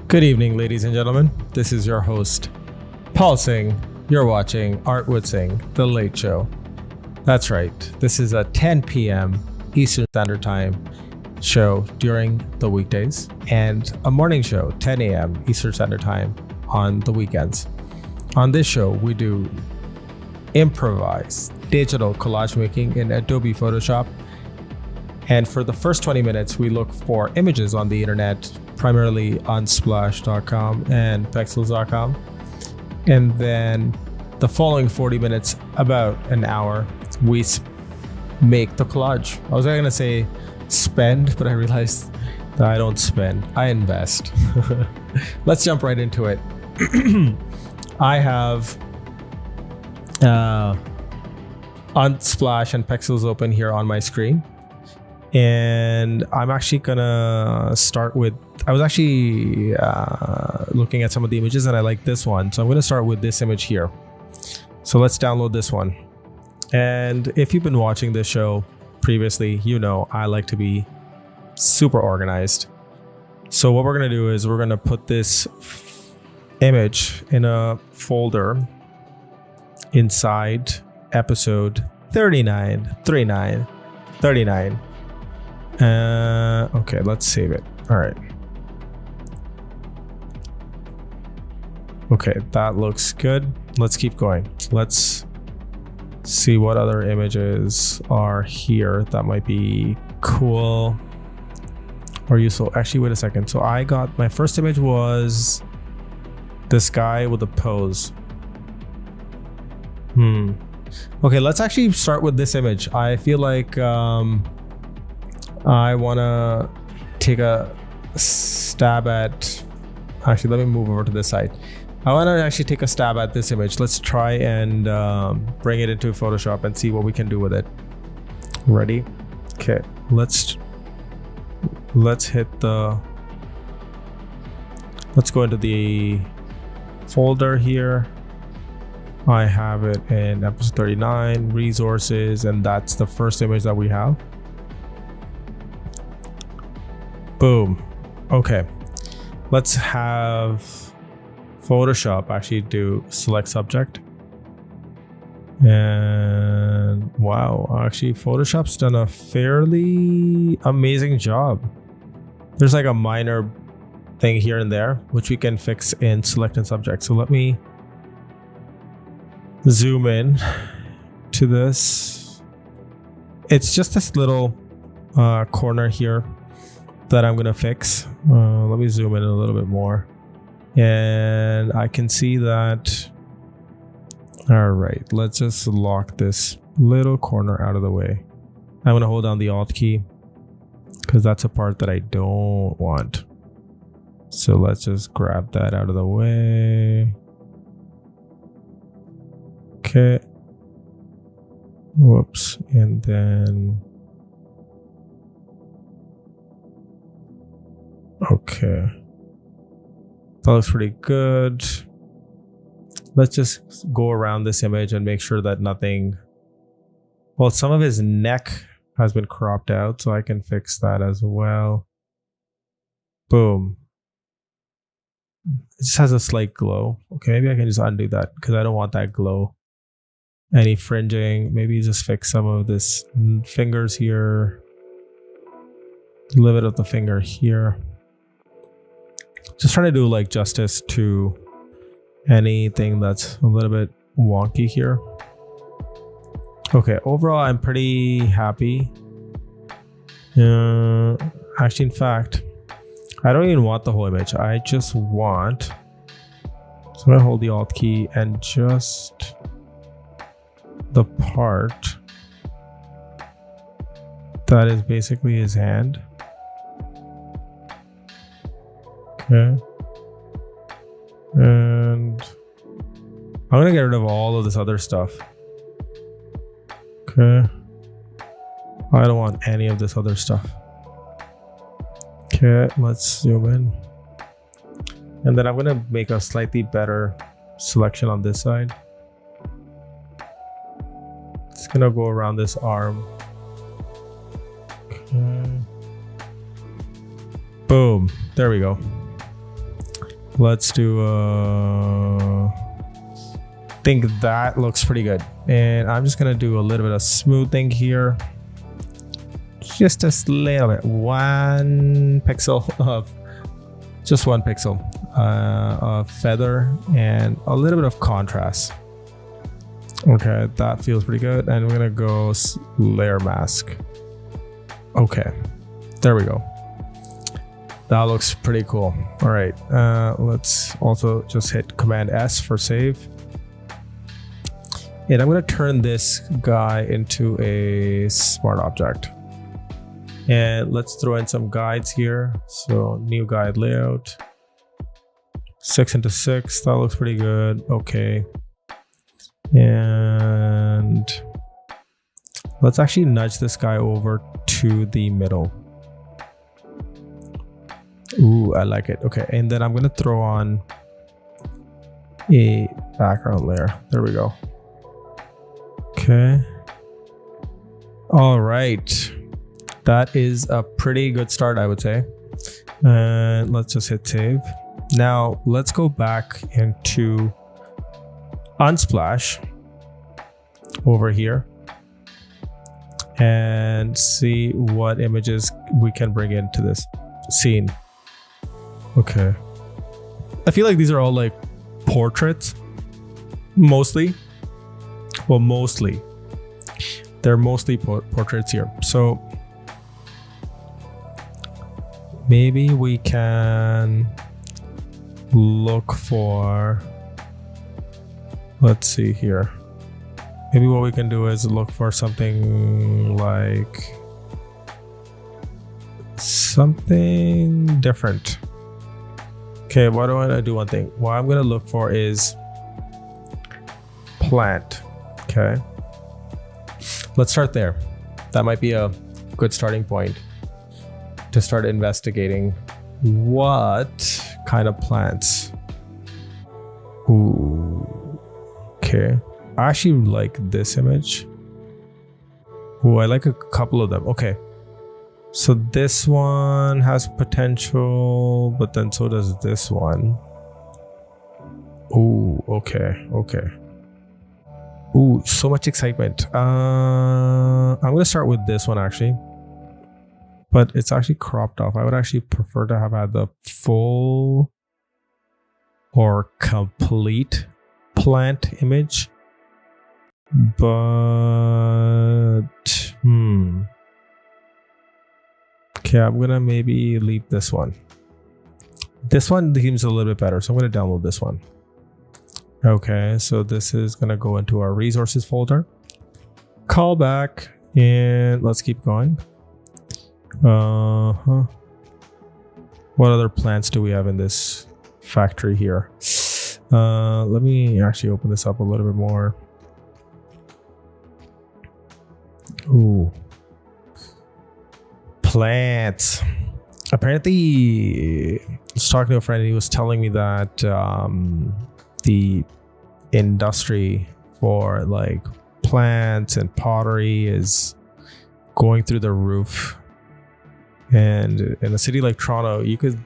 Good evening, ladies and gentlemen. This is your host, Paul Syng. You're watching Art with Syng, The Late Show. That's right. This is a 10 p.m. Eastern Standard Time show during the weekdays and a morning show, 10 a.m. Eastern Standard Time on the weekends. On this show, we do improvised digital collage making in Adobe Photoshop. And for the first 20 minutes, we look for images on the internet, primarily on splash.com and pexels.com. And then the following 40 minutes, about an hour, we make the collage. I was going to say spend, but I realized that I don't spend, I invest. Let's jump right into it. I have Unsplash and Pexels open here on my screen. And I'm actually gonna start with, I was actually looking at some of the images and I like this one. So I'm gonna start with this image here. So let's download this one. And if you've been watching this show previously, you know I like to be super organized. So what we're gonna do is we're gonna put this image in a folder inside episode 39. Okay, let's save it. All right. Okay, that looks good. Let's keep going. Let's see what other images are here that might be cool or useful. Actually, wait a second. So I got, my first image was this guy with a pose. Okay, let's actually start with this image. I feel like I want to take a stab at, actually let me move over to this side. I want to actually take a stab at this image. Let's try and bring it into Photoshop and see what we can do with it. Ready? Okay, let's hit the, let's go into the folder here. I have it in episode 39, resources, and that's the first image that we have. Boom. Okay. Let's have Photoshop actually do select subject. And wow, actually Photoshop's done a fairly amazing job. There's like a minor thing here and there, which we can fix in select and subject. So let me zoom in to this. It's just this little corner here that I'm gonna fix. Let me zoom in a little bit more, and I can see that. All right, let's just lock this little corner out of the way. I'm gonna hold down the Alt key because that's a part that I don't want. So let's just grab that out of the way. Okay. Whoops, and then okay, that looks pretty good. Let's just go around this image and make sure that nothing, well, some of his neck has been cropped out, so I can fix that as well. Boom. It just has a slight glow. Okay, maybe I can just undo that because I don't want that glow. Any fringing, maybe just fix some of this fingers here. A little bit of the finger here. Just trying to do like justice to anything that's a little bit wonky here. Okay, overall I'm pretty happy. Actually, in fact, I don't even want the whole image. I just want, so I'm gonna hold the Alt key and just the part that is basically his hand. Okay. And I'm gonna get rid of all of this other stuff. Okay. I don't want any of this other stuff. Okay, let's zoom in. And then I'm gonna make a slightly better selection on this side. It's gonna go around this arm. Okay. Boom. There we go. Let's do think that looks pretty good. And I'm just gonna do a little bit of smoothing here. Just a little bit, 1 pixel of, just 1 pixel of feather and a little bit of contrast. Okay, that feels pretty good. And we're gonna go layer mask. Okay, there we go. That looks pretty cool. All right, let's also just hit Command S for save. And I'm gonna turn this guy into a smart object. And let's throw in some guides here. So new guide layout, 6x6, that looks pretty good. Okay. And let's actually nudge this guy over to the middle. Ooh, I like it. Okay, and then I'm gonna throw on a background layer. There we go. Okay. All right. That is a pretty good start, I would say. And let's just hit save. Now let's go back into Unsplash over here and see what images we can bring into this scene. Okay. I feel like these are all like portraits, mostly. Well, mostly. They're mostly portraits here. So maybe we can look for, let's see here. Maybe what we can do is look for something like something different. Okay, why don't I do one thing? What I'm gonna look for is plant. Okay, let's start there. That might be a good starting point to start investigating what kind of plants. Ooh, okay. I actually like this image. Ooh, I like a couple of them. Okay. So this one has potential, but then so does this one. Ooh, okay, okay. Ooh, so much excitement. I'm gonna start with this one actually. But it's actually cropped off. I would actually prefer to have had the full or complete plant image. But okay, I'm gonna maybe leave this one. This one seems a little bit better, so I'm gonna download this one. Okay, so this is gonna go into our resources folder. Call back, and let's keep going. What other plants do we have in this factory here? Let me actually open this up a little bit more. Ooh, plants. Apparently, I was talking to a friend and he was telling me that the industry for like plants and pottery is going through the roof. And in a city like Toronto, you could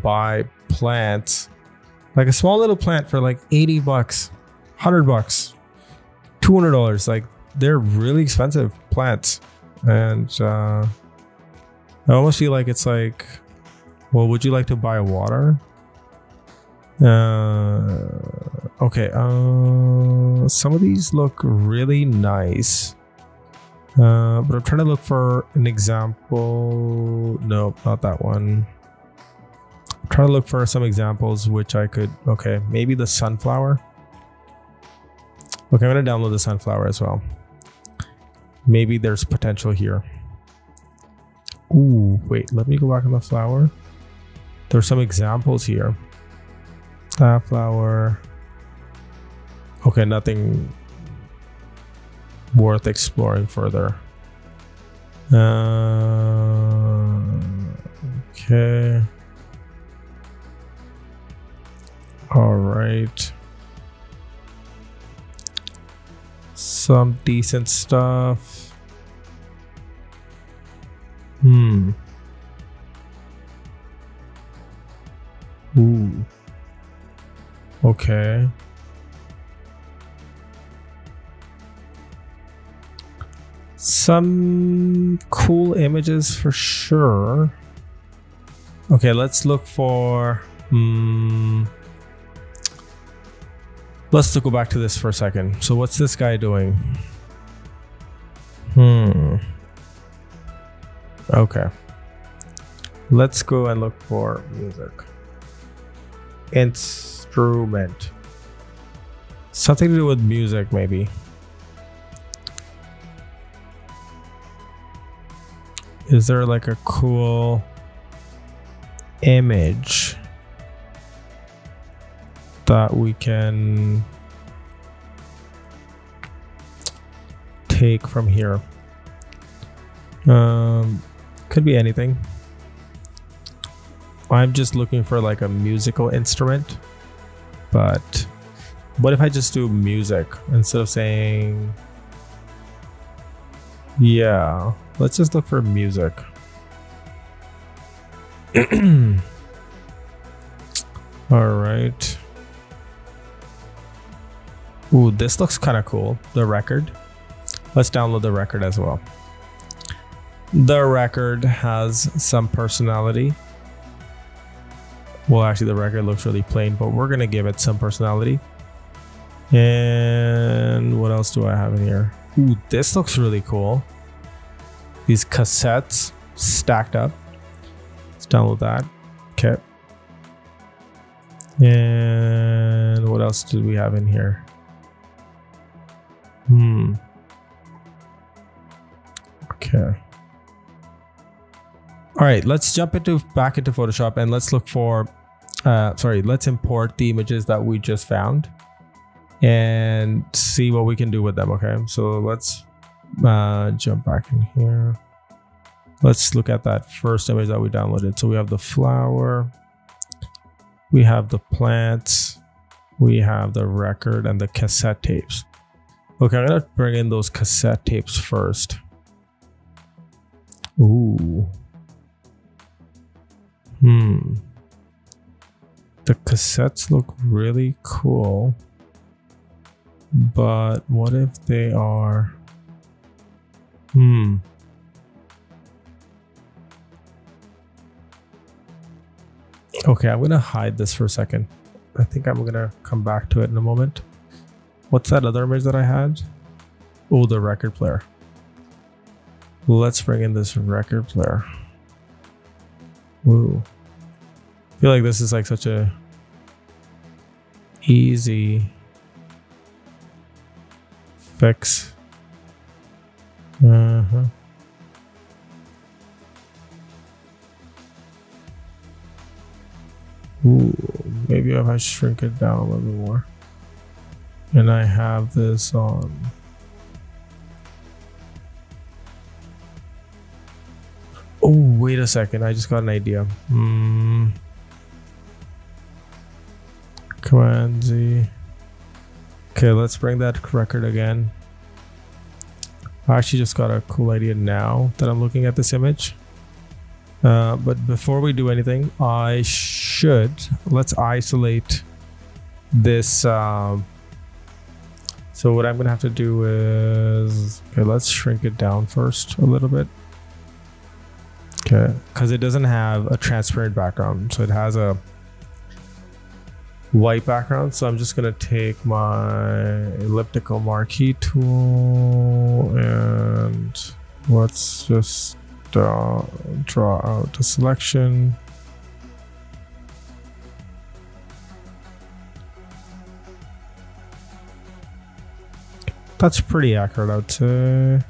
buy plants, like a small little plant for like 80 bucks, 100 bucks, $200. Like they're really expensive plants. And I almost feel like it's like, well, would you like to buy water? Okay. Some of these look really nice. But I'm trying to look for an example. Nope, not that one. I'm trying to look for some examples which I could, okay, maybe the sunflower. Okay, I'm gonna download the sunflower as well. Maybe there's potential here. Ooh, wait, let me go back on the flower. There's some examples here. That flower. Okay, nothing worth exploring further. Okay. All right. Some decent stuff. Ooh. Okay. Some cool images for sure. Okay, let's look for... Let's go back to this for a second. So what's this guy doing? Okay. Let's go and look for music. Instrument. Something to do with music, maybe. Is there like a cool image that we can take from here? Could be anything. I'm just looking for like a musical instrument, but what if I just do music instead of saying, yeah, let's just look for music. All right. Ooh, this looks kind of cool. The record. Let's download the record as well. The record has some personality. Well, actually, the record looks really plain, but we're going to give it some personality. And what else do I have in here? Ooh, this looks really cool. These cassettes stacked up. Let's download that. Okay. And what else do we have in here? Okay. All right, let's jump back into Photoshop and let's look for, let's import the images that we just found and see what we can do with them. Okay, so let's jump back in here. Let's look at that first image that we downloaded. So we have the flower, we have the plants, we have the record and the cassette tapes. Okay, I'm gonna bring in those cassette tapes first. Ooh. The cassettes look really cool, but what if they are... Okay, I'm gonna hide this for a second. I think I'm gonna come back to it in a moment. What's that other image that I had? Oh, the record player. Let's bring in this record player. Ooh. I feel like this is like such a easy fix. Ooh, maybe if I shrink it down a little more. And I have this on. Oh, wait a second. I just got an idea. Command Z. Okay, let's bring that record again. I actually just got a cool idea now that I'm looking at this image. But before we do anything, let's isolate this. So what I'm gonna have to do is, okay, let's shrink it down first a little bit. Okay, because it doesn't have a transparent background, so it has a white background. So I'm just gonna take my elliptical marquee tool and let's just draw out a selection. That's pretty accurate, I'd say.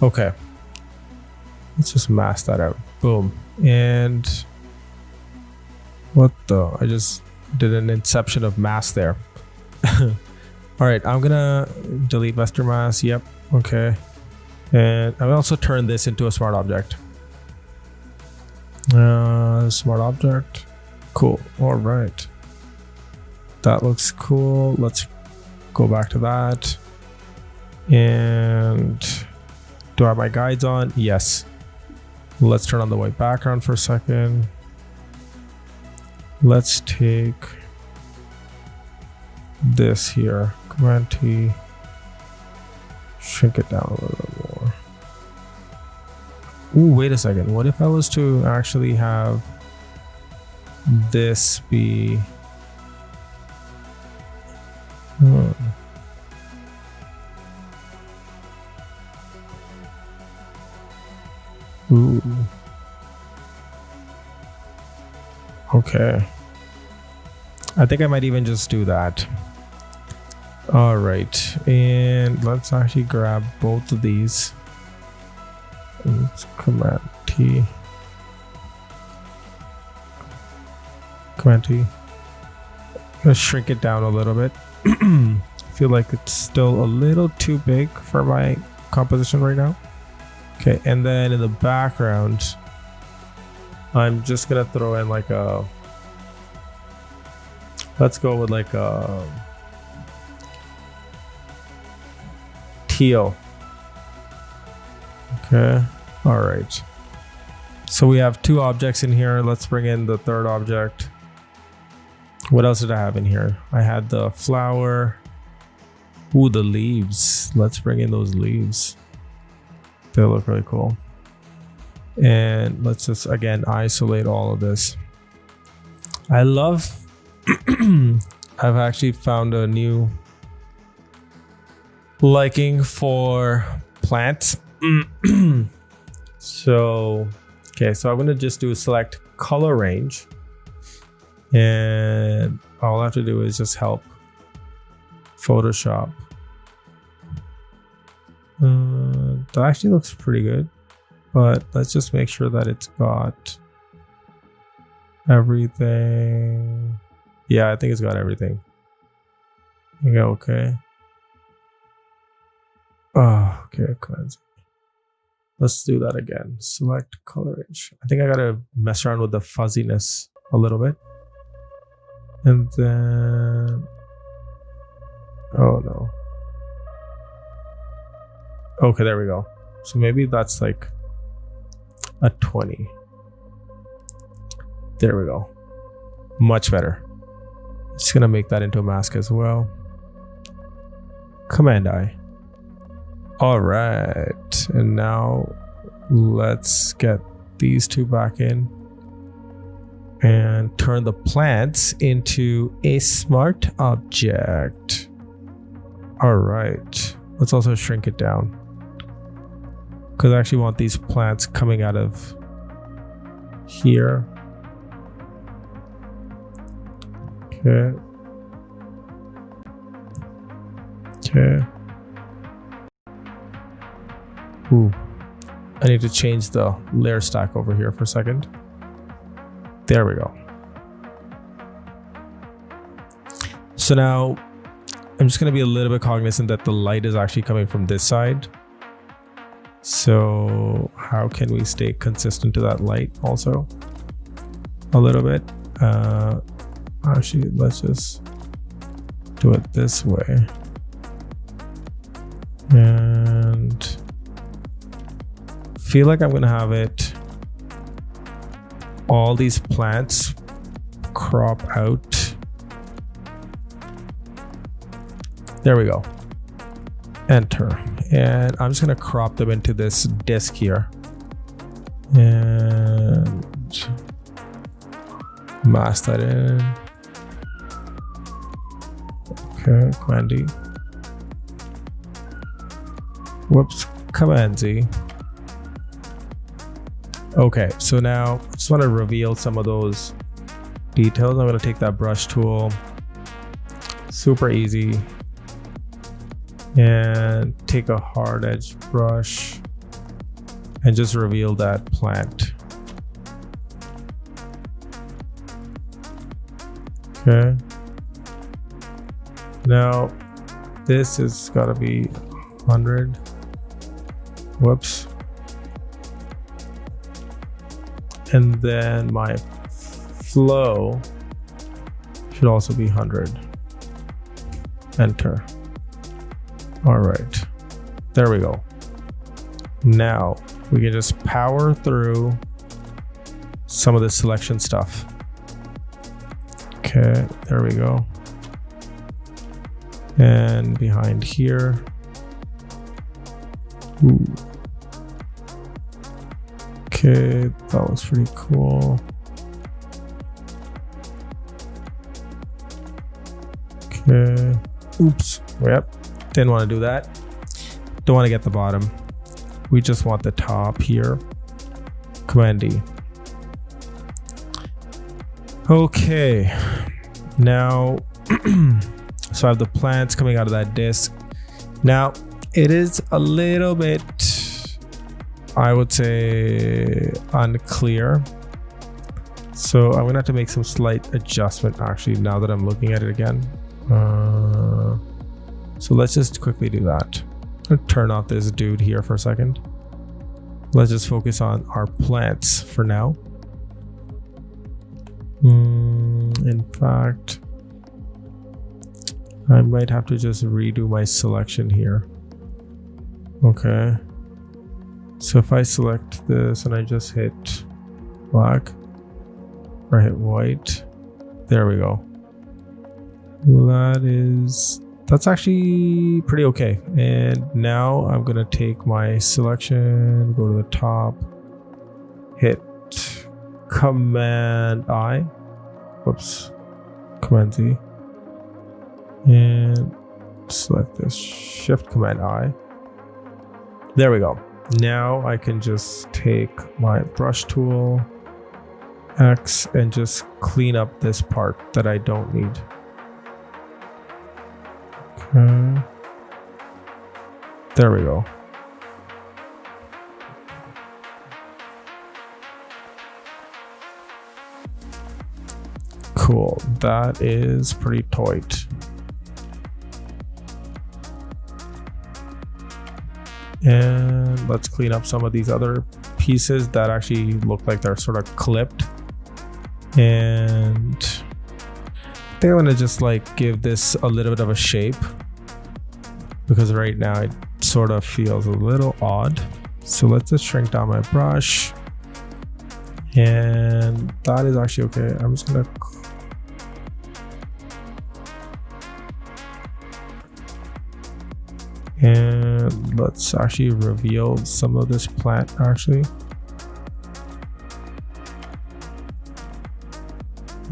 Okay, let's just mask that out. Boom. And what the? I just did an inception of mask there. All right, I'm gonna delete vector mask. Yep. Okay. And I'll also turn this into a smart object. Smart object. Cool. All right. That looks cool. Let's go back to that. And do I have my guides on? Yes. Let's turn on the white background for a second. Let's take this here, Command T, shrink it down a little bit more. Ooh, wait a second. What if I was to actually have this be... Ooh. Okay. I think I might even just do that. All right. And let's actually grab both of these. Let's Command T. Command T. Let's shrink it down a little bit. I feel like it's still a little too big for my composition right now. Okay, and then in the background, I'm just gonna throw in like a, let's go with like a teal. Okay, all right. So we have two objects in here. Let's bring in the third object. What else did I have in here? I had the flower. Ooh, the leaves. Let's bring in those leaves. They look really cool. And let's just again isolate all of this. I love I've actually found a new liking for plants. So okay, so I'm gonna just do select color range, and all I have to do is just help Photoshop. That actually looks pretty good, but let's just make sure that it's got everything. Yeah, I think it's got everything. Yeah, okay. Oh, okay, cleanse. Let's do that again. Select color range. I think I gotta mess around with the fuzziness a little bit. And then, oh no. Okay, there we go. So maybe that's like a 20. There we go. Much better. Just gonna make that into a mask as well. Command I. All right, and now let's get these two back in and turn the plants into a smart object. All right, let's also shrink it down, because I actually want these plants coming out of here. Okay. Okay. Ooh. I need to change the layer stack over here for a second. There we go. So now I'm just going to be a little bit cognizant that the light is actually coming from this side. So how can we stay consistent to that light also a little bit? Actually, let's just do it this way. And feel like I'm gonna have it, all these plants crop out. There we go. Enter. And I'm just gonna crop them into this disk here. And mask that in. Okay, Command D. Whoops, Command Z. Okay, so now I just want to reveal some of those details. I'm going to take that brush tool, super easy, and take a hard edge brush and just reveal that plant. Okay. Now this has got to be 100. Whoops. And then my flow should also be 100. Enter. All right, there we go. Now we can just power through some of the selection stuff. Okay, there we go. And behind here. Ooh. Okay, that was pretty cool. Okay. Oops. Yep. Didn't want to do that. Don't want to get the bottom. We just want the top here. Command D. Okay. Now, so I have the plants coming out of that disc. Now, it is a little bit, I would say, unclear. So I'm gonna have to make some slight adjustment actually now that I'm looking at it again. So let's just quickly do that. I'll turn off this dude here for a second. Let's just focus on our plants for now. In fact, I might have to just redo my selection here. Okay. So if I select this and I just hit black or hit white, there we go. That's actually pretty okay. And now I'm gonna take my selection, go to the top, hit Command I, whoops, Command Z, and select this, Shift Command I. There we go. Now I can just take my brush tool, X, and just clean up this part that I don't need. Okay. There we go. Cool. That is pretty tight. And let's clean up some of these other pieces that actually look like they're sort of clipped. And I think I'm gonna just like give this a little bit of a shape, because right now it sort of feels a little odd. So let's just shrink down my brush, and that is actually okay. I'm just gonna and let's actually reveal some of this plant actually.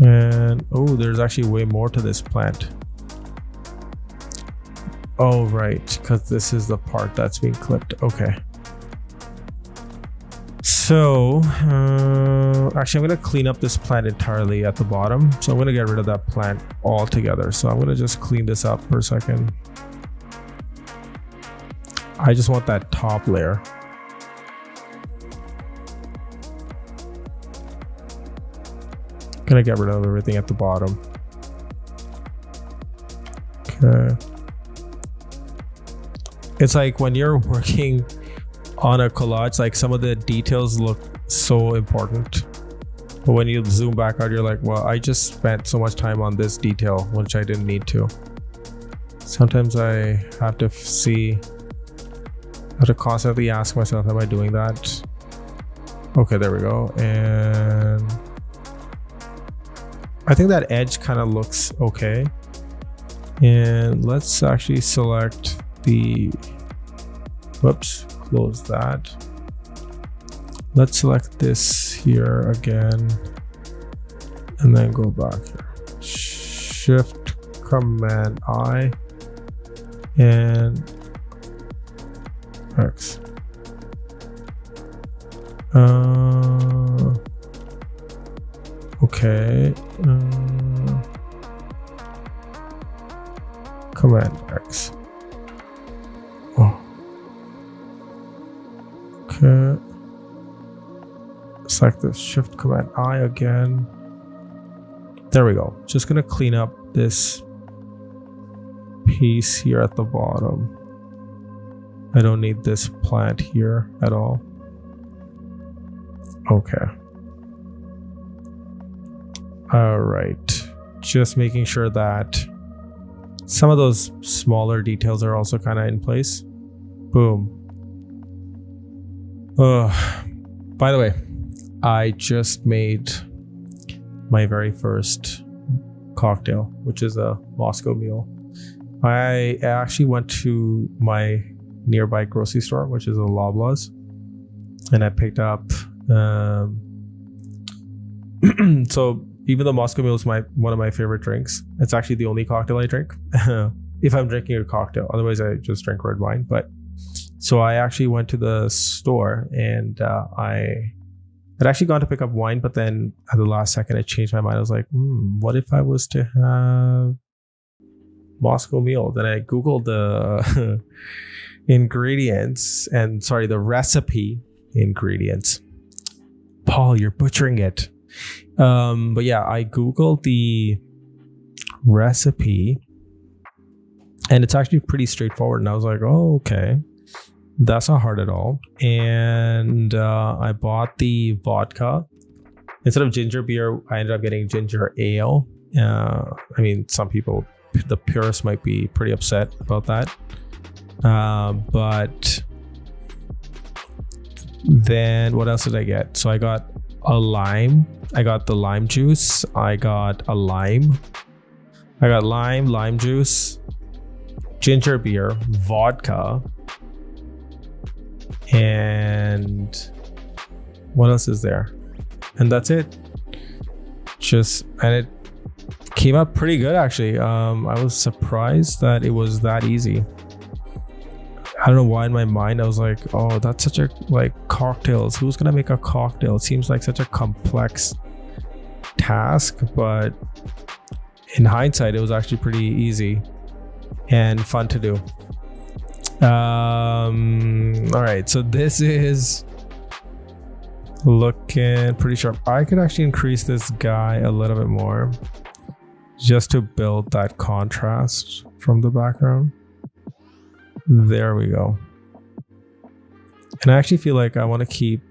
And oh, there's actually way more to this plant. Oh, right, because this is the part that's being clipped. Okay. So, actually, I'm going to clean up this plant entirely at the bottom. So I'm going to get rid of that plant altogether. So I'm going to just clean this up for a second. I just want that top layer. Gonna get rid of everything at the bottom. Okay. It's like when you're working on a collage, like some of the details look so important, but when you zoom back out, you're like, well, I just spent so much time on this detail, which I didn't need to. Sometimes I have to constantly ask myself, am I doing that? Okay, there we go. And I think that edge kind of looks okay. And let's actually select the, whoops, close that. Let's select this here again, and then go back here. Shift Command I and X. Okay. Command X. Oh. Okay. Select the Shift Command I again. There we go. Just gonna clean up this piece here at the bottom. I don't need this plant here at all. Okay. All right. Just making sure that some of those smaller details are also kind of in place. Boom. By the way, I just made my very first cocktail, which is a Moscow Mule. I actually went to my nearby grocery store, which is a Loblaws, and I picked up so even though Moscow Mule is one of my favorite drinks, it's actually the only cocktail I drink if I'm drinking a cocktail. Otherwise I just drink red wine. But so I actually went to the store, and I had actually gone to pick up wine, but then at the last second I changed my mind. I was like, what if I was to have Moscow Mule? Then I googled the the recipe ingredients. Paul, you're butchering it. But yeah, I googled the recipe, and it's actually pretty straightforward. And I was like, oh, okay, that's not hard at all. And I bought the vodka. Instead of ginger beer, I ended up getting ginger ale. I mean, some people, the purists, might be pretty upset about that. But then what else did I get? So I got a lime. I got the lime juice. I got a lime. I got lime juice, ginger beer, vodka, and what else is there? And that's it. And it came out pretty good, actually. I was surprised that it was that easy. I don't know why in my mind I was like, oh, that's such a cocktails. Who's gonna make a cocktail? It seems like such a complex task, but in hindsight, it was actually pretty easy and fun to do. All right, so this is looking pretty sharp. I could actually increase this guy a little bit more just to build that contrast from the background. There we go. And I actually feel like I want to keep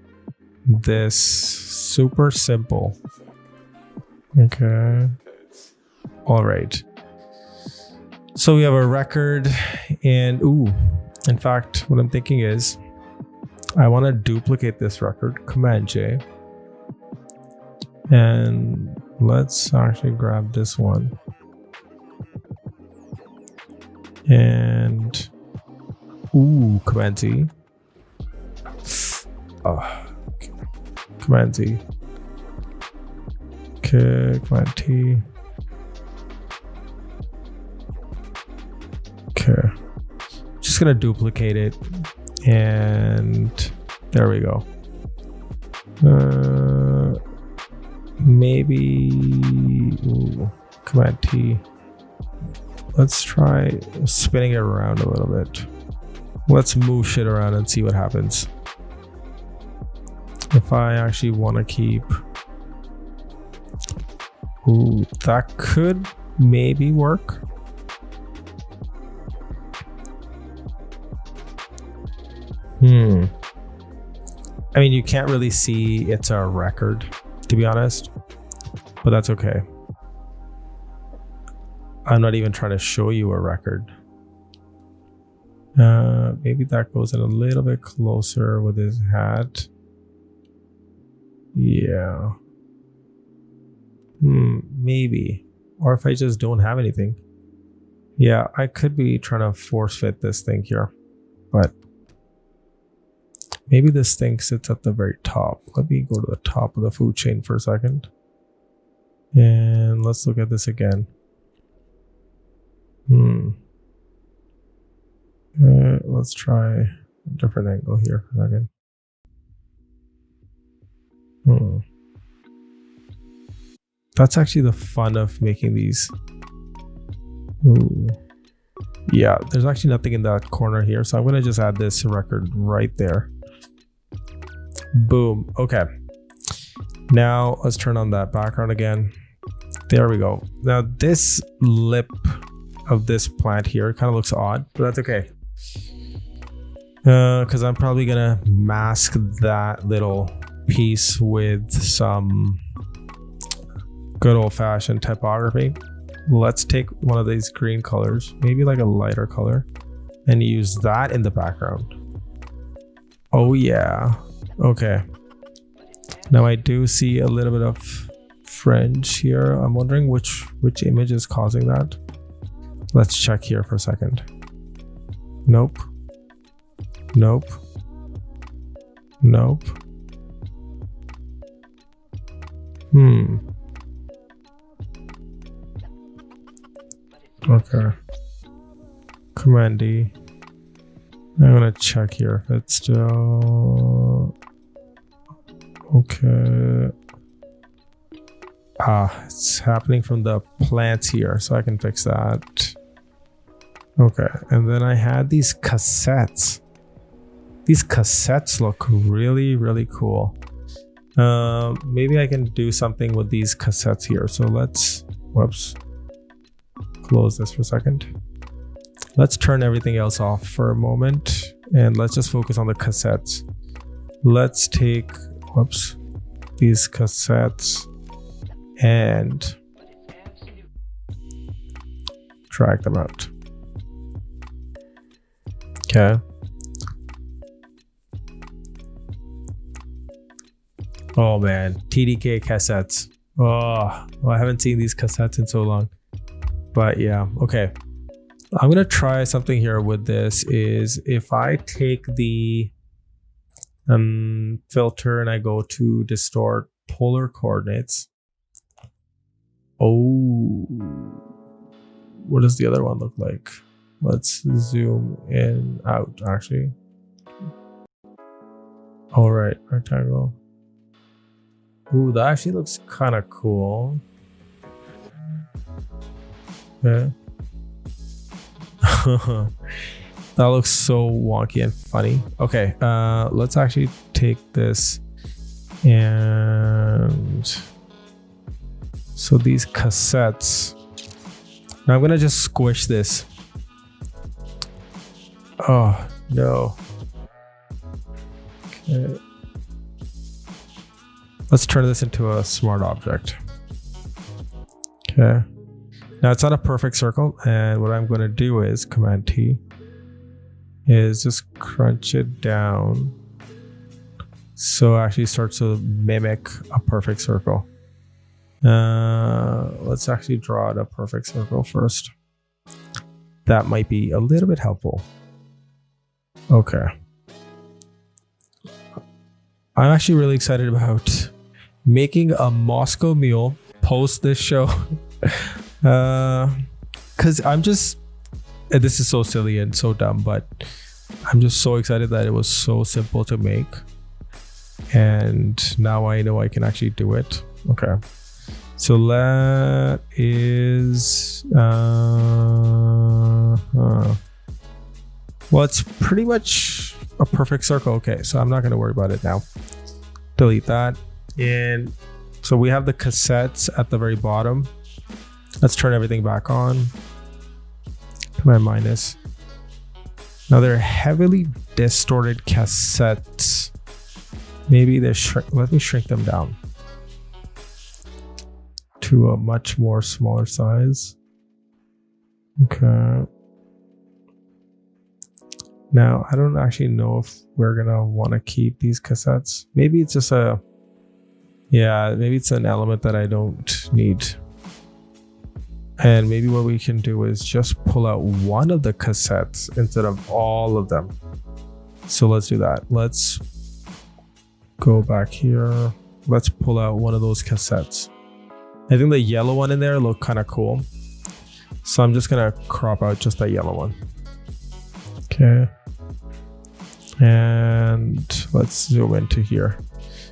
this super simple. Okay. All right. So we have a record, and in fact, what I'm thinking is I want to duplicate this record, Command J. And let's actually grab this one. And Command Z. Okay. Command Z. Okay, Command T. Okay. Just gonna duplicate it, and there we go. Maybe Command T. Let's try spinning it around a little bit. Let's move shit around and see what happens. If I actually want to keep... that could maybe work. I mean, you can't really see it's a record, to be honest, but that's okay. I'm not even trying to show you a record. Maybe that goes in a little bit closer with his hat. Yeah. Maybe. Or if I just don't have anything. Yeah, I could be trying to force fit this thing here, but maybe this thing sits at the very top. Let me go to the top of the food chain for a second. And let's look at this again. Let's try a different angle here for a second. That's actually the fun of making these. Yeah, there's actually nothing in that corner here, so I'm gonna just add this record right there. Boom. Okay, now let's turn on that background again. There we go. Now this lip of this plant here kind of looks odd, but that's okay, because I'm probably gonna mask that little piece with some good old-fashioned typography. Let's take one of these green colors, maybe like a lighter color, and use that in the background. Oh yeah. Okay, now I do see a little bit of fringe here. I'm wondering which image is causing that. Let's check here for a second. Nope. Nope. Nope. Okay. Command D. I'm gonna check here if it's still okay. It's happening from the plants here, so I can fix that. Okay, and then I had these cassettes. These cassettes look really, really cool. Maybe I can do something with these cassettes here. So let's, whoops, close this for a second. Let's turn everything else off for a moment and let's just focus on the cassettes. Let's take, whoops, these cassettes and drag them out. Okay. Oh man, TDK cassettes. Oh, well, I haven't seen these cassettes in so long. But yeah, okay. I'm gonna try something here with this. Is if I take the filter and I go to distort polar coordinates. Oh, what does the other one look like? Let's zoom in out actually. All right, rectangle. Ooh, that actually looks kind of cool. Okay. That looks so wonky and funny. Okay, let's actually take this and so these cassettes. Now I'm gonna just squish this. Oh no. Okay. Let's turn this into a smart object. Okay. Now it's not a perfect circle, and what I'm going to do is Command T is just crunch it down so it actually starts to mimic a perfect circle. Let's actually draw out a perfect circle first. That might be a little bit helpful. Okay. I'm actually really excited about making a Moscow Mule post this show. Because I'm just, this is so silly and so dumb, but I'm just so excited that it was so simple to make, and now I know I can actually do it. Okay, so that is well, it's pretty much a perfect circle. Okay, so I'm not going to worry about it now. Delete that. And so we have the cassettes at the very bottom. Let's turn everything back on. Command minus. Now they're heavily distorted cassettes. Maybe they're let me shrink them down to a much more smaller size. Okay. Now I don't actually know if we're gonna want to keep these cassettes. Maybe it's just a, yeah, maybe it's an element that I don't need. And maybe what we can do is just pull out one of the cassettes instead of all of them. So let's do that. Let's go back here. Let's pull out one of those cassettes. I think the yellow one in there looked kind of cool. So I'm just gonna crop out just that yellow one. Okay. And let's zoom into here.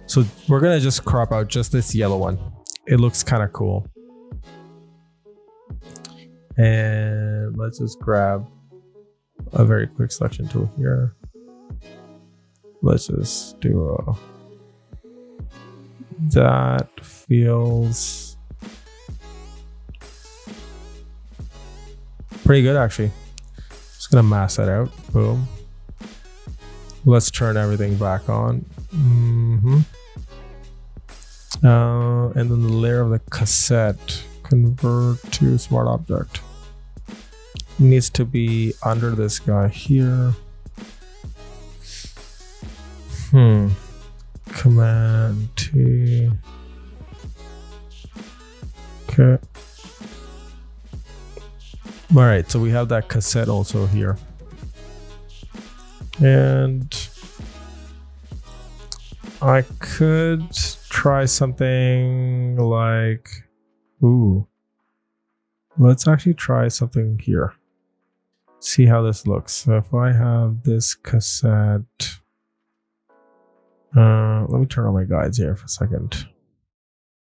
So we're gonna just crop out just this yellow one. It looks kind of cool. And let's just grab a very quick selection tool here. Let's just do a, that feels pretty good actually. Just gonna mask that out. Boom. Let's turn everything back on. And then the layer of the cassette, convert to smart object. Needs to be under this guy here. Command T. Okay. All right, so we have that cassette also here. And I could try something like, ooh, let's actually try something here. See how this looks. So if I have this cassette, let me turn on my guides here for a second.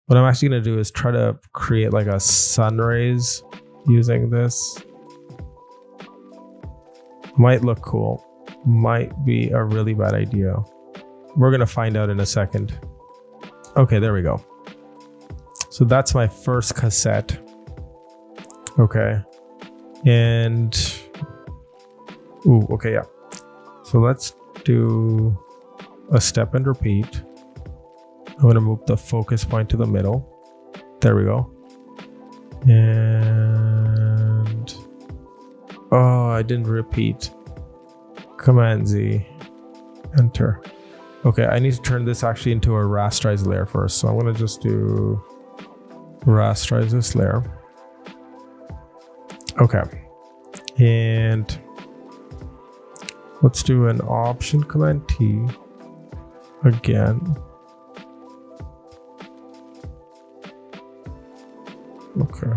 What I'm actually going to do is try to create like a Sunrays using this. Might look cool. Might be a really bad idea. We're going to find out in a second. Okay, there we go. So that's my first cassette. Okay. And, ooh, okay, yeah. So let's do a step and repeat. I'm going to move the focus point to the middle. There we go. And, oh, I didn't repeat. Command Z, enter. Okay, I need to turn this actually into a rasterized layer first. So I'm going to just do rasterize this layer. Okay. And let's do an option command T again. Okay.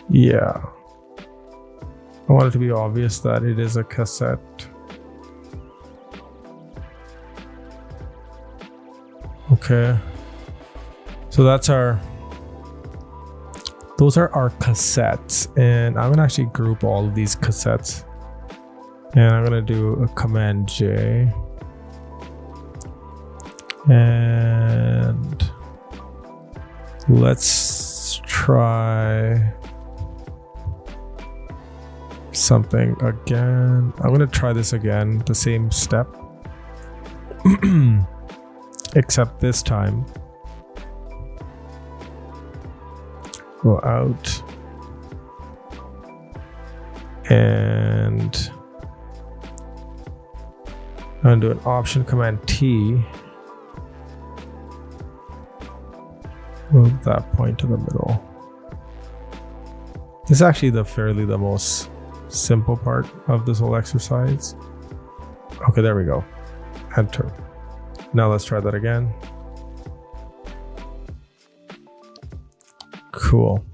Yeah. I want it to be obvious that it is a cassette. Okay. So those are our cassettes, and I'm gonna actually group all of these cassettes, and I'm gonna do a command J, and let's try something again. I'm gonna try this again, the same step, except this time go out and I'm gonna do an option command T, move that point to the middle. This is actually the most simple part of this whole exercise. Okay, there we go. Enter. Now let's try that again. Cool.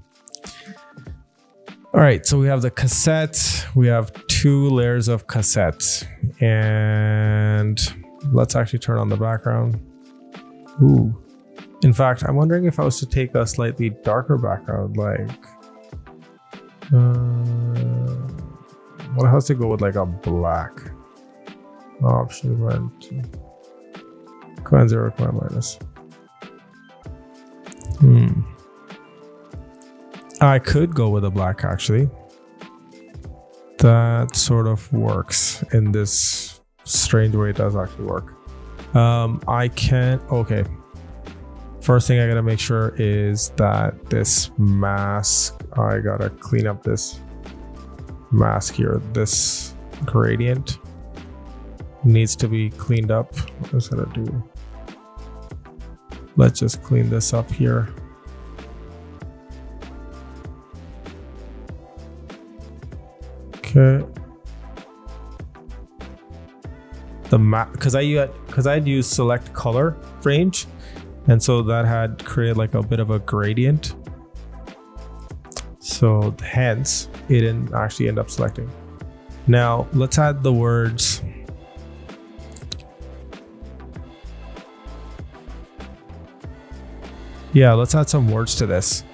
All right, so we have the cassettes. We have 2 layers of cassettes, and let's actually turn on the background. Ooh. In fact, I'm wondering if I was to take a slightly darker background, like what has to go with like a black option, command 0, command minus. I could go with a black actually. That sort of works in this strange way. It does actually work. I can't. Okay. First thing I gotta make sure is that this mask, I gotta clean up this mask here. This gradient needs to be cleaned up. What was I gonna do? Let's just clean this up here. Okay. The map, because I had used select color range, and so that had created like a bit of a gradient. So hence it didn't actually end up selecting. Now let's add the words. Yeah, let's add some words to this.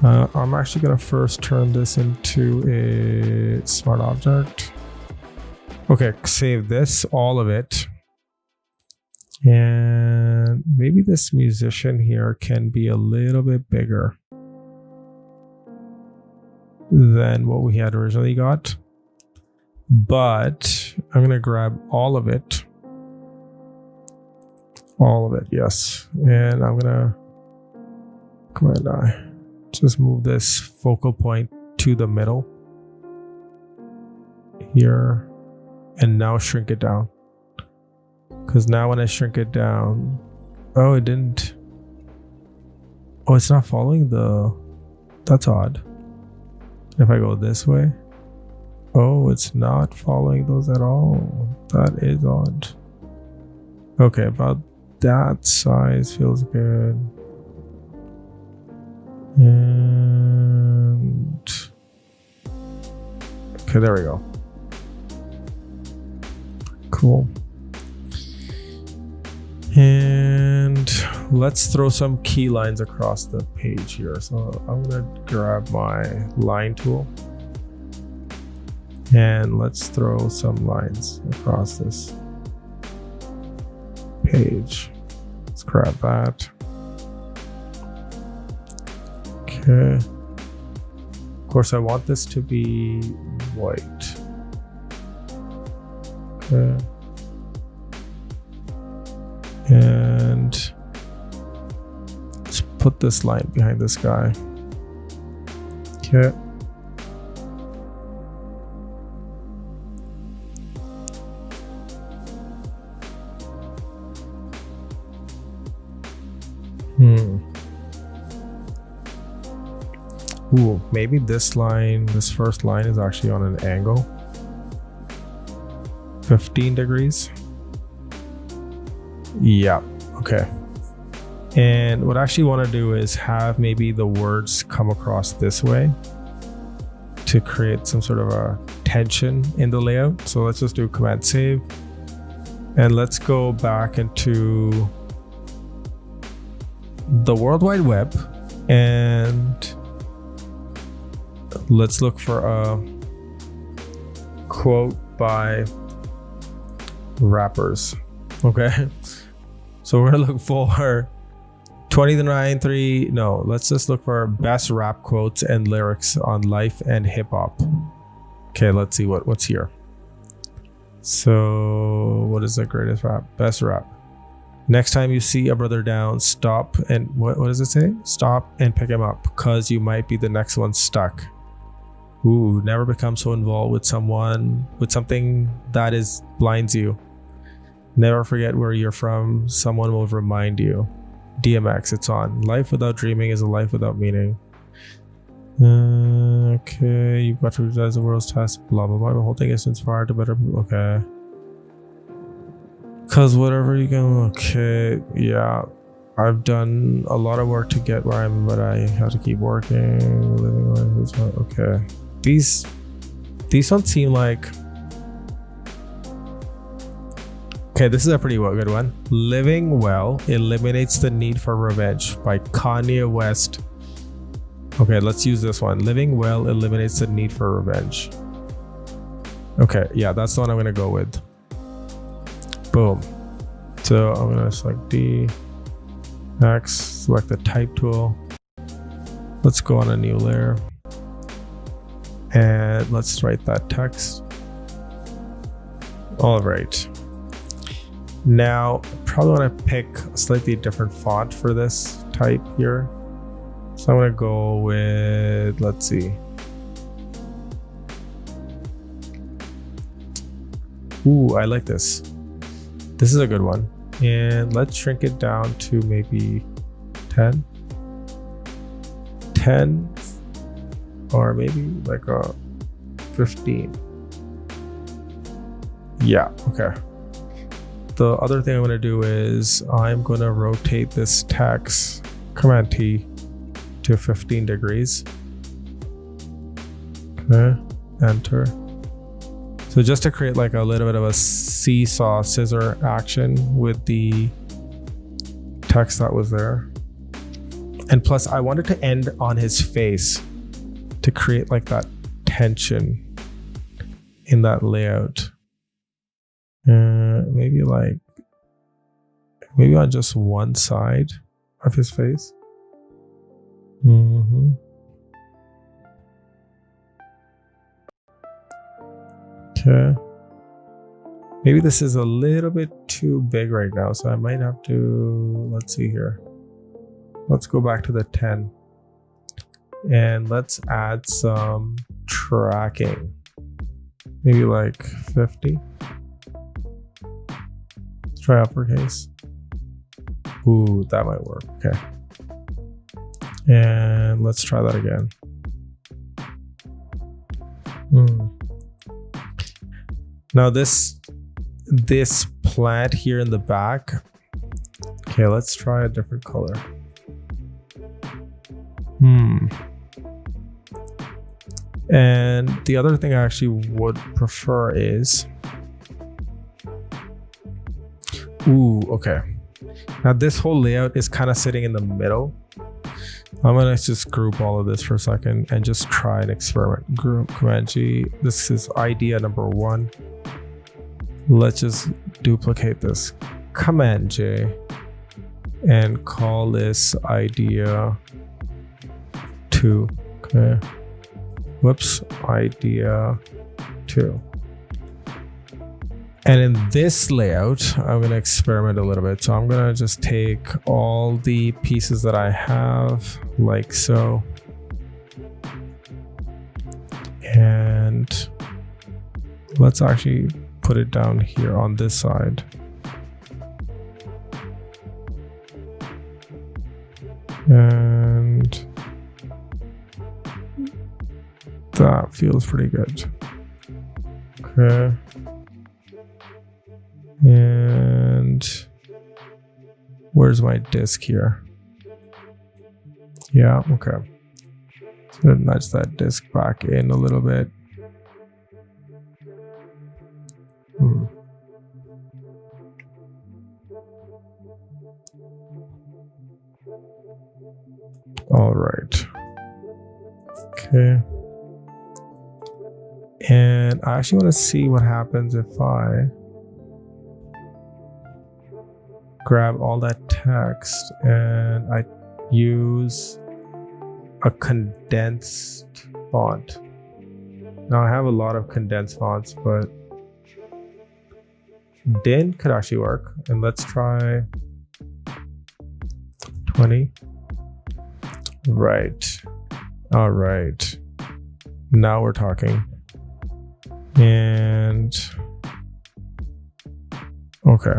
I'm actually gonna first turn this into a smart object. Okay, save this, all of it. And maybe this musician here can be a little bit bigger than what we had originally got. But I'm gonna grab all of it. All of it, yes. And I'm gonna command I. Just move this focal point to the middle here, and now shrink it down. Because now when I shrink it down, oh, it didn't. Oh, it's not following the, that's odd. If I go this way, oh, it's not following those at all. That is odd. Okay, about that size feels good. And okay, there we go. Cool. And let's throw some key lines across the page here. So I'm gonna grab my line tool and let's throw some lines across this page. Let's grab that. Okay. Of course, I want this to be white. Okay. And let's put this line behind this guy. Okay. Ooh, maybe this line, this first line is actually on an angle. 15 degrees. Yeah, okay. And what I actually want to do is have maybe the words come across this way to create some sort of a tension in the layout. So let's just do Command Save. And let's go back into the World Wide Web and let's look for a quote by rappers. Okay, so we're gonna look for 29 no, let's just look for best rap quotes and lyrics on life and hip-hop. Okay, let's see what's here. So what is the greatest rap? Best rap. Next time you see a brother down, stop and what does it say? Stop and pick him up, cause you might be the next one stuck. Ooh, never become so involved with something that is blinds you. Never forget where you're from, someone will remind you. DMX, it's on. Life without dreaming is a life without meaning. Okay, you've got to realize the world's test, blah blah blah. The whole thing is inspired to better. Okay. Cause whatever you can. Okay, yeah. I've done a lot of work to get where I'm, but I have to keep working. Living life is not okay. These don't seem like. Okay, this is a pretty good one. Living well eliminates the need for revenge by Kanye West. Okay, let's use this one. Living well eliminates the need for revenge. Okay, yeah, that's the one I'm gonna go with. Boom. So I'm gonna select D, X, select the type tool. Let's go on a new layer. And let's write that text. All right. Now, probably want to pick a slightly different font for this type here. So I'm going to go with, let's see. Ooh, I like this. This is a good one. And let's shrink it down to maybe 10. 10 or maybe like a 15. Yeah, okay. The other thing I'm going to do is I'm going to rotate this text, Command T, to 15 degrees. Okay, enter. So just to create like a little bit of a seesaw scissor action with the text that was there. And plus I wanted to end on his face to create like that tension in that layout. Maybe on just one side of his face. Okay. Maybe this is a little bit too big right now, so I might have to, let's see here. Let's go back to the 10 and let's add some tracking. Maybe like 50. Let's try uppercase. Ooh, that might work. Okay. And let's try that again. Now this plant here in the back. Okay, let's try a different color. And the other thing I actually would prefer is, okay. Now this whole layout is kind of sitting in the middle. I'm gonna just group all of this for a second and just try and experiment. Group Command G. This is idea number 1. Let's just duplicate this. Command J and call this idea 2. Okay. Whoops, idea 2. And in this layout, I'm going to experiment a little bit. So I'm going to just take all the pieces that I have, like so. And let's actually put it down here on this side. And that feels pretty good. Okay. And where's my disk here? Yeah, okay. So nudge that disk back in a little bit. All right. Okay. And I actually want to see what happens if I grab all that text and I use a condensed font. Now I have a lot of condensed fonts, but DIN could actually work. And let's try 20. Right. All right. Now we're talking. And okay.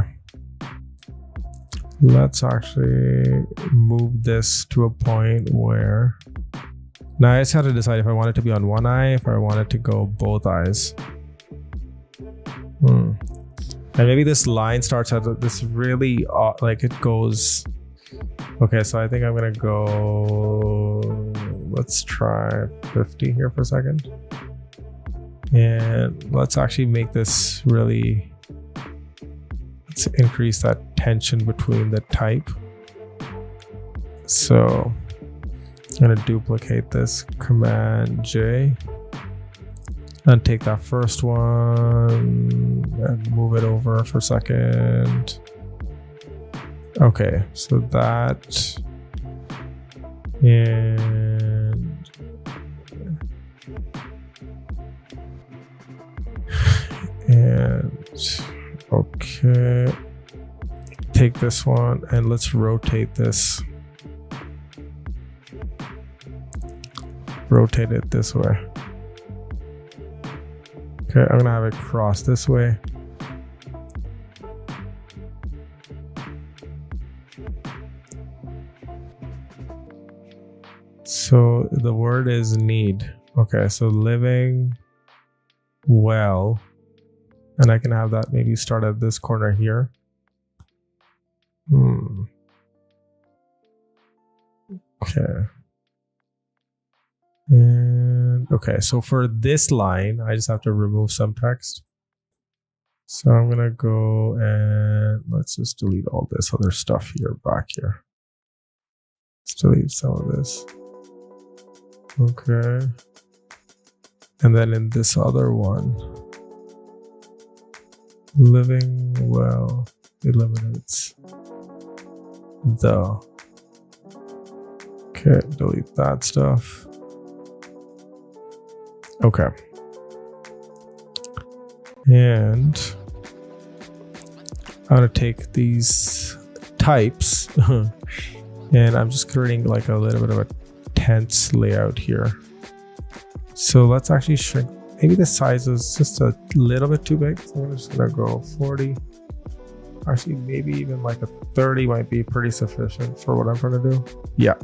Let's actually move this to a point where now I just have to decide if I want it to be on one eye, if I want it to go both eyes. And maybe this line starts at this really like it goes. Okay, so I think I'm gonna go. Let's try 50 here for a second, and let's actually make this really. Let's increase that tension between the type. So I'm gonna duplicate this, Command J, and take that first one and move it over for a second. Okay, so that and okay, take this one and let's rotate this. Rotate it this way. Okay, I'm gonna have it cross this way. So the word is need. Okay, so living well. And I can have that maybe start at this corner here. Okay. And okay, so for this line, I just have to remove some text. So I'm gonna go and let's just delete all this other stuff here back here. Let's delete some of this. Okay. And then in this other one, living well eliminates the. Okay, delete that stuff. Okay. And I'm gonna take these types and I'm just creating like a little bit of a tense layout here. So let's actually shrink. Maybe the size is just a little bit too big. So I'm just gonna go 40. Actually, maybe even like a 30 might be pretty sufficient for what I'm trying to do. Yeah.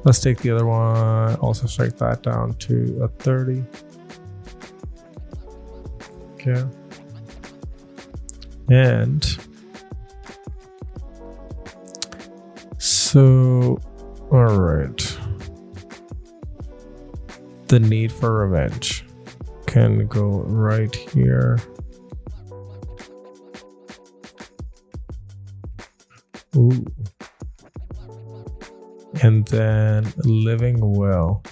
Let's take the other one, also strike that down to a 30. Okay. And so, all right. The need for revenge can go right here. Ooh. And then living well.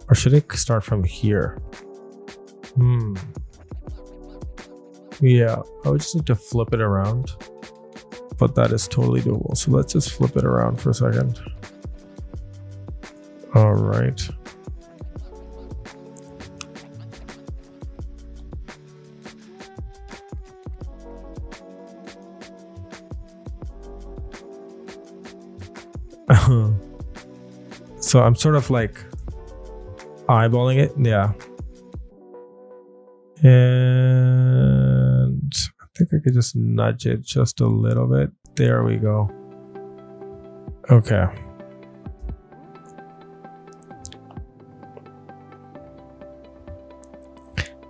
Or should it start from here? Yeah, I would just need to flip it around. But that is totally doable. So let's just flip it around for a second. All right. So I'm sort of like eyeballing it. Yeah. And I think I could just nudge it just a little bit. There we go. Okay.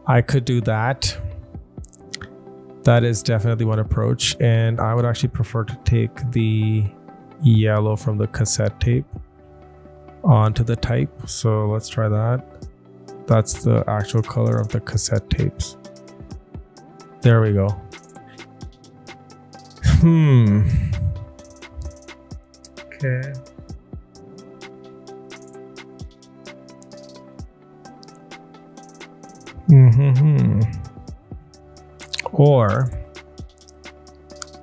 I could do that. That is definitely one approach. And I would actually prefer to take the yellow from the cassette tape onto the type. So let's try that. That's the actual color of the cassette tapes. There we go. Okay. Or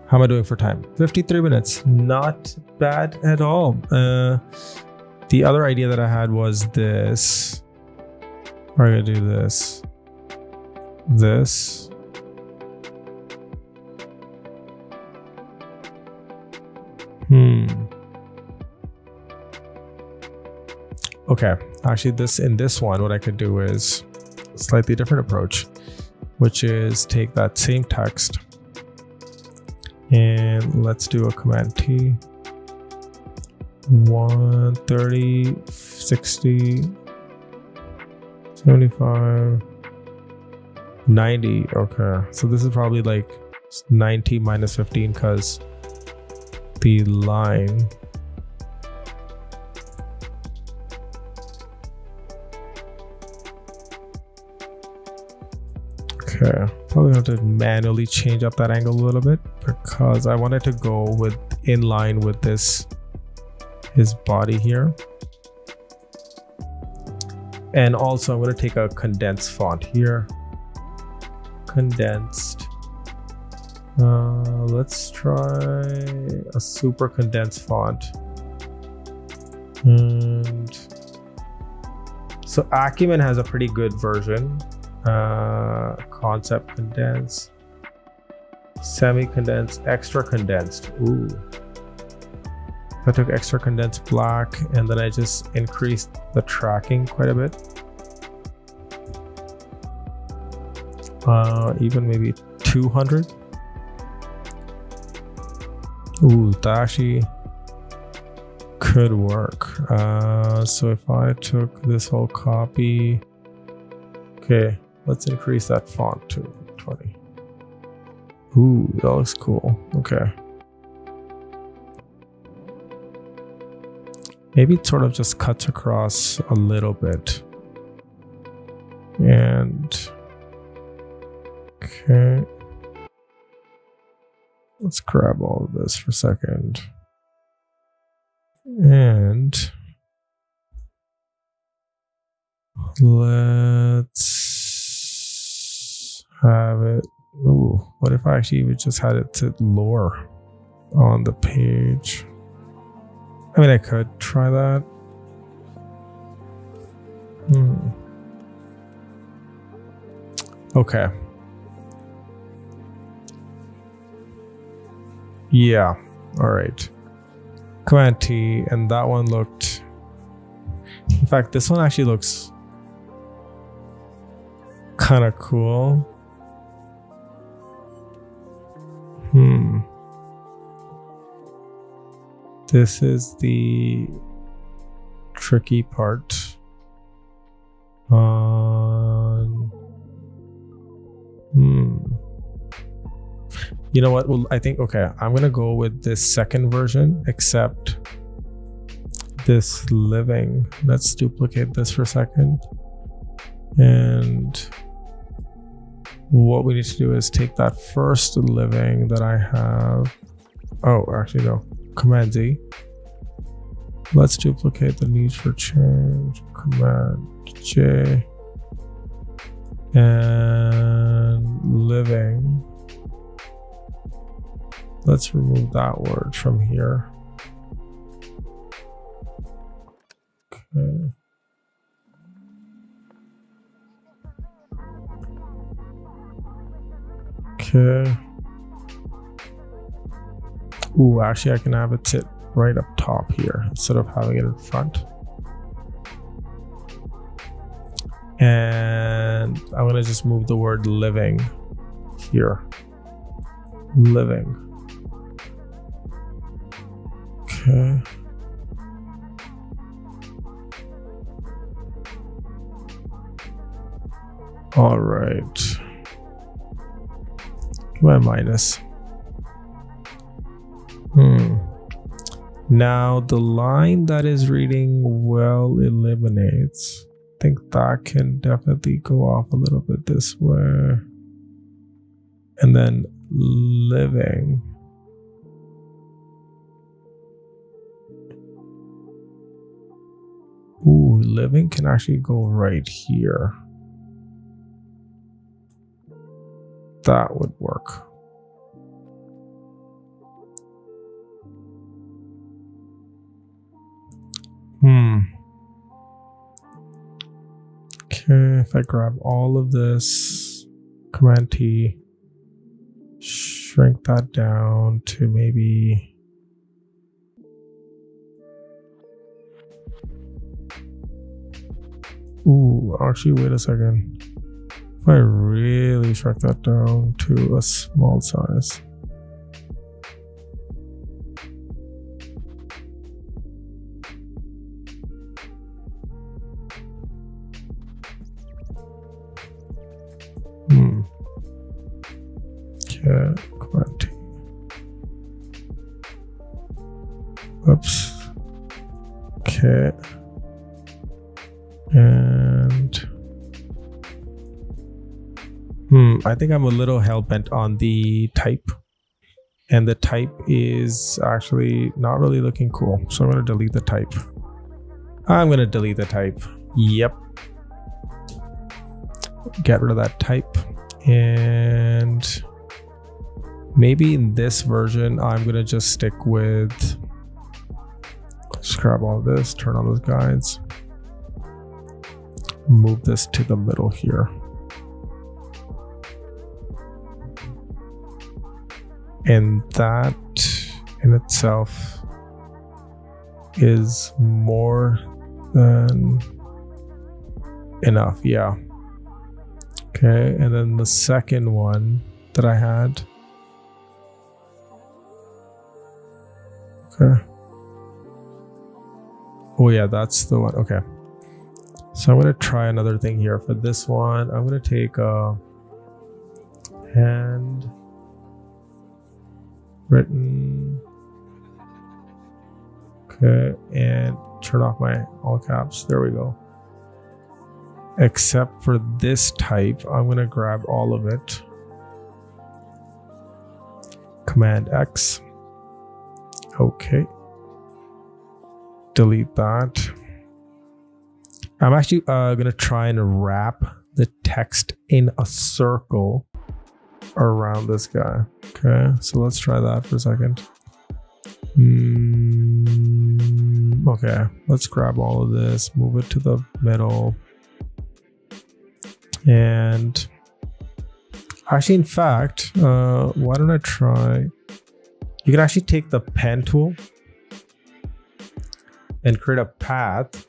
how am I doing for time? 53 minutes. Not bad at all. The other idea that I had was this. We're gonna do this. This. Okay. Actually, in this one, what I could do is a slightly different approach, which is take that same text and let's do a Command T. 130, 60, 75, 90. Okay, so this is probably like 90 minus 15 because the line. Okay, probably have to manually change up that angle a little bit because I wanted to go in line with his body here. And also I'm going to take a condensed font here. Condensed. Let's try a super condensed font. And so Acumen has a pretty good version. Concept condensed, semi condensed, extra condensed. Ooh. I took extra condensed black and then I just increased the tracking quite a bit. Even maybe 200. Ooh, that actually could work. So if I took this whole copy, okay, let's increase that font to 20. Ooh, that looks cool. Okay. Maybe it sort of just cuts across a little bit. And okay. Let's grab all of this for a second. And let's have it. Ooh, what if I actually would just had it to lower on the page? I mean, I could try that. Okay. Yeah. All right. Command T, and that one looked. In fact, this one actually looks kind of cool. This is the tricky part. You know what? Well, I think, okay, I'm gonna go with this second version, except this living. Let's duplicate this for a second. And what we need to do is take that first living that I have. Oh, actually no, Command Z. Let's duplicate the need for change, Command J, and living. Let's remove that word from here. Okay. Okay. Ooh, actually I can have it sit right up top here instead of having it in front. And I'm gonna just move the word living here. Living. Okay. All right. My minus. Now the line that is reading well eliminates. I think that can definitely go off a little bit this way. And then living. Ooh, living can actually go right here. That would work. Okay, if I grab all of this, Command T, shrink that down to maybe ooh, actually wait a second. If I really shrink that down to a small size. Okay, Command T. Oops. Okay. And I think I'm a little hell-bent on the type. And the type is actually not really looking cool. So I'm going to delete the type. I'm going to delete the type. Yep. Get rid of that type. And maybe in this version, I'm going to just stick with, just grab all this, turn on those guides, move this to the middle here. And that in itself is more than enough. Yeah. Okay. And then the second one that I had. Okay. Oh yeah, that's the one. Okay. So I'm going to try another thing here. For this one, I'm going to take a hand written. Okay, and turn off my all caps. There we go. Except for this type, I'm going to grab all of it. Command X. Okay. Delete that. I'm actually going to try and wrap the text in a circle around this guy. Okay, so let's try that for a second. Okay, let's grab all of this, move it to the middle. And actually, in fact, why don't I try? You can actually take the pen tool and create a path.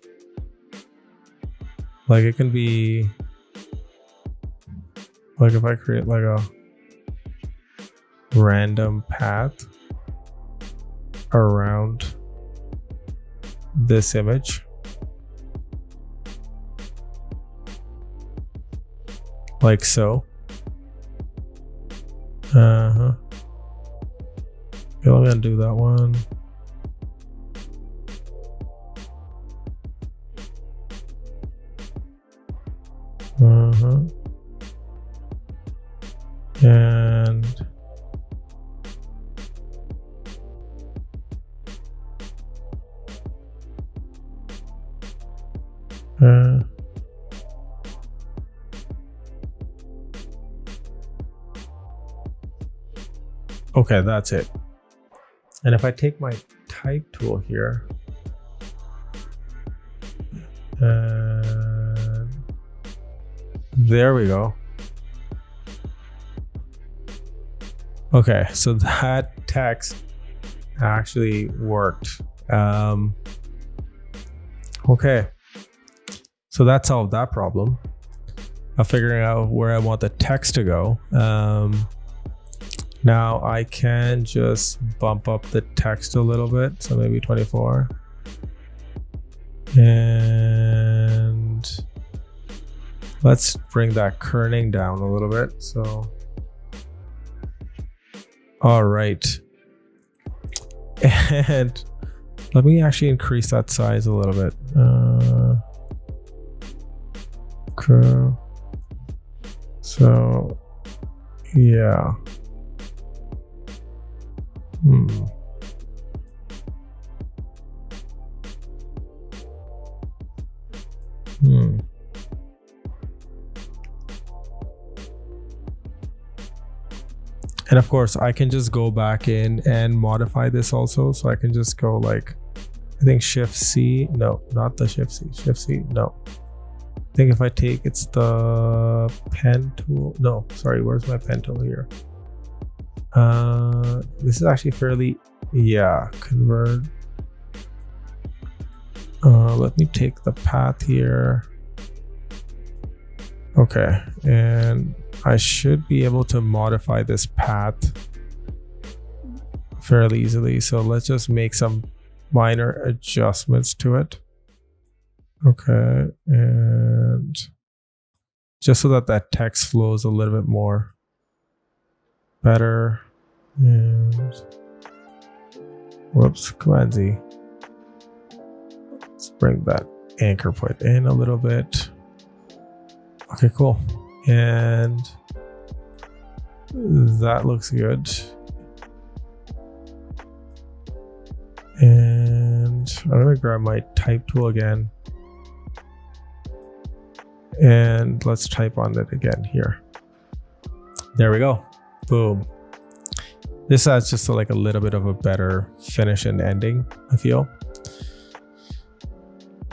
Like it can be, like if I create like a random path around this image like so. Okay, I'm gonna do that one. And okay, that's it. And if I take my type tool here, there we go. Okay, so that text actually worked. Okay, so that solved that problem of figuring out where I want the text to go. Now I can just bump up the text a little bit, so maybe 24. And let's bring that kerning down a little bit. So, all right. And let me actually increase that size a little bit. Okay. So, yeah. And of course, I can just go back in and modify this also. So I can just go like, I think Shift C. No, not the Shift C. Shift C. No. I think if I take, it's the pen tool. No, sorry. Where's my pen tool here? This is actually fairly, yeah, convert. Let me take the path here. Okay, and I should be able to modify this path fairly easily. So let's just make some minor adjustments to it. Okay, and just so that that text flows a little bit more better. And whoops, Command Z. Let's bring that anchor point in a little bit. Okay, cool. And that looks good. And I'm gonna grab my type tool again. And let's type on it again here. There we go. Boom. This adds just like a little bit of a better finish and ending, I feel.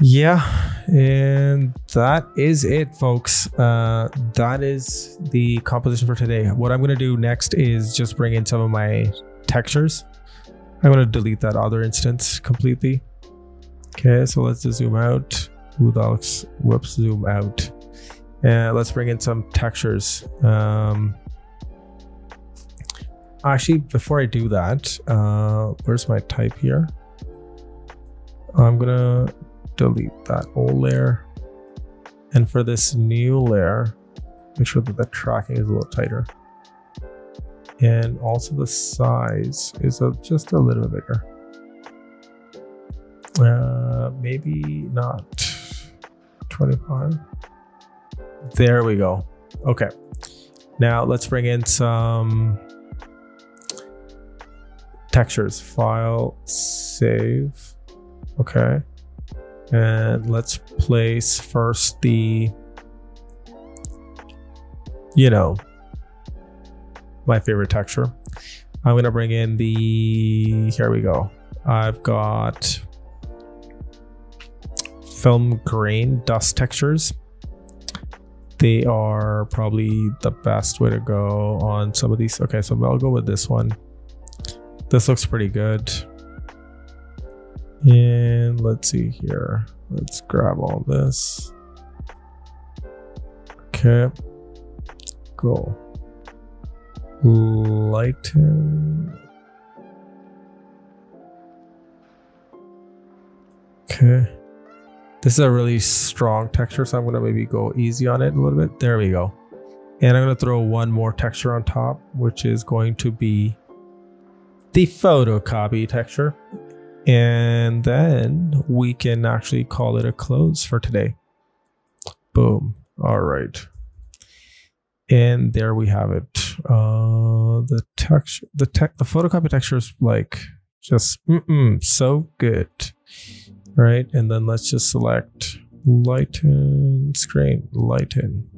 Yeah, and that is it, folks. That is the composition for today. What I'm going to do next is just bring in some of my textures. I'm going to delete that other instance completely. Okay, so let's just zoom out. Ooh, that looks, whoops, zoom out. And let's bring in some textures. Actually, before I do that, where's my type here? I'm going to delete that old layer, and for this new layer, make sure that the tracking is a little tighter, and also the size is just a little bit bigger. Maybe not 25. There we go. Okay, now let's bring in some textures. File, save. Okay. And let's place first the, my favorite texture. I'm going to bring in the, here we go. I've got film grain dust textures. They are probably the best way to go on some of these. Okay, so I'll go with this one. This looks pretty good. And let's see here. Let's grab all this. Okay. Cool. Lighten. Okay. This is a really strong texture, so I'm going to maybe go easy on it a little bit. There we go. And I'm going to throw one more texture on top, which is going to be the photocopy texture. And then we can actually call it a close for today. Boom. All right. And there we have it. The texture, the photocopy texture is like just so good. Right, and then let's just select lighten screen, lighten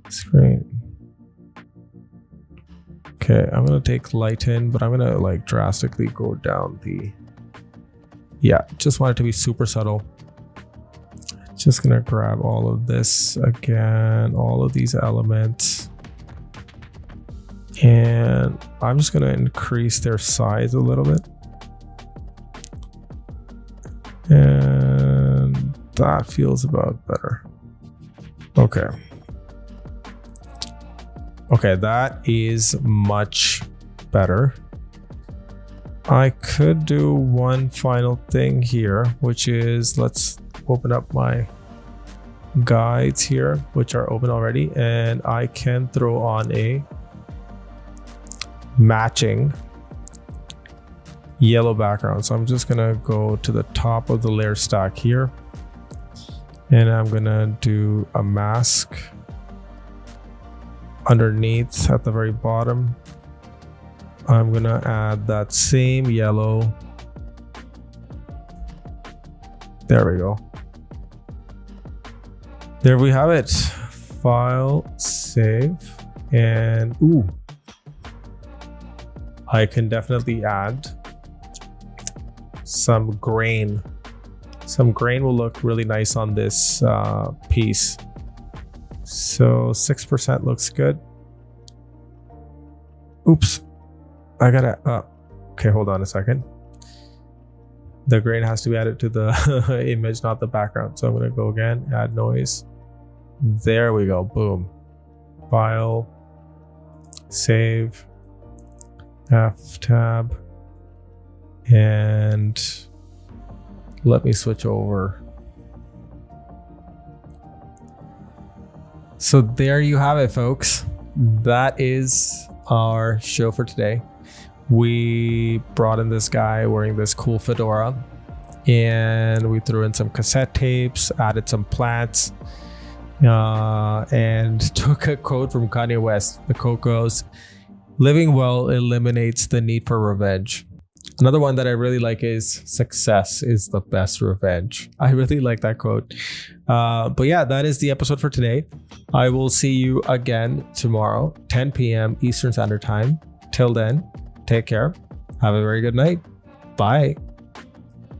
screen. Okay, I'm gonna take lighten, but I'm gonna like drastically go down the, yeah, just want it to be super subtle. Just gonna grab all of this again, all of these elements, and I'm just gonna increase their size a little bit. And that feels about better. Okay. Okay, that is much better. I could do one final thing here, which is, let's open up my guides here, which are open already, and I can throw on a matching yellow background. So I'm just gonna go to the top of the layer stack here, and I'm gonna do a mask underneath at the very bottom. I'm gonna add that same yellow. There we go. There we have it. File, save, and ooh, I can definitely add some grain. Some grain will look really nice on this piece. So 6% looks good. Oops, I gotta, okay, hold on a second. The grain has to be added to the image, not the background. So I'm gonna go again, add noise. There we go, boom. File, save, F tab. And let me switch over. So there you have it, folks. That is our show for today. We brought in this guy wearing this cool fedora, and we threw in some cassette tapes, added some plants, and took a quote from Kanye West. The quote goes, "Living well eliminates the need for revenge." Another one that I really like is, "Success is the best revenge." I really like that quote. But yeah, that is the episode for today. I will see you again tomorrow, 10 p.m. Eastern Standard Time. Till then, take care. Have a very good night. Bye.